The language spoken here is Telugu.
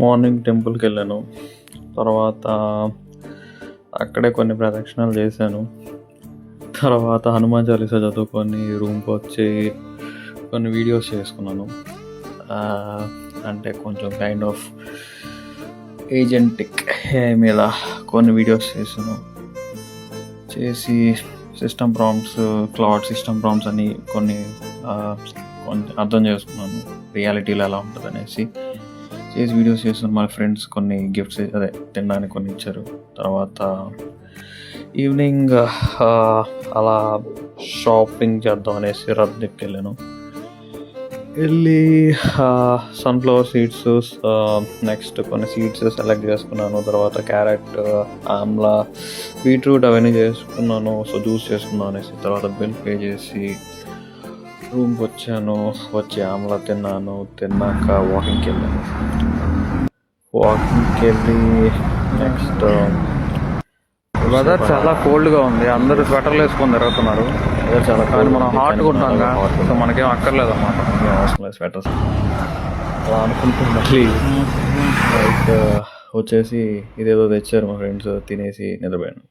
మార్నింగ్ టెంపుల్కి వెళ్ళాను. తర్వాత అక్కడే కొన్ని ప్రదక్షిణాలు చేశాను. తర్వాత హనుమాన్ చాలీసా చదువుకొని రూమ్కి వచ్చి కొన్ని వీడియోస్ చేసుకున్నాను. అంటే కొంచెం కైండ్ ఆఫ్ ఏజెంటిక్ మీద కొన్ని వీడియోస్ చేసి system prompts, cloud system prompts అని కొన్ని అర్థం చేసుకున్నాను. రియాలిటీలో ఎలా ఉంటుంది అనేసి చేసి వీడియోస్ చేస్తున్నాను. మా ఫ్రెండ్స్ కొన్ని గిఫ్ట్స్ తినడానికి కొన్ని ఇచ్చారు. తర్వాత ఈవినింగ్ అలా షాపింగ్ చేద్దాం అనేసి రద్దీకి వెళ్ళి సన్ఫ్లవర్ సీడ్స్, నెక్స్ట్ కొన్ని సీడ్స్ సెలెక్ట్ చేసుకున్నాను. తర్వాత క్యారెట్, ఆమ్లా, బీట్రూట్ అవన్నీ చేసుకున్నాను. సో జ్యూస్ చేసుకున్నాను అనేసి తర్వాత బిల్ పే చేసి రూమ్కి వచ్చి ఆమ్లా తిన్నాక వాకింగ్కి వెళ్ళి నెక్స్ట్ వెదర్ చాలా కోల్డ్గా ఉంది. అందరూ స్వెటర్లు వేసుకొని తిరుగుతున్నారు. చాలా కానీ మనం హాట్గా ఉంటాం కదా, సో మనకేం అక్కర్లేదు అన్నమాట. అవసరం లేదు స్వెటర్స్ అలా అనుకుంటూ మళ్ళీ వచ్చేసి ఇదేదో తెచ్చారు మా ఫ్రెండ్స్, తినేసి నిద్రపోయాను.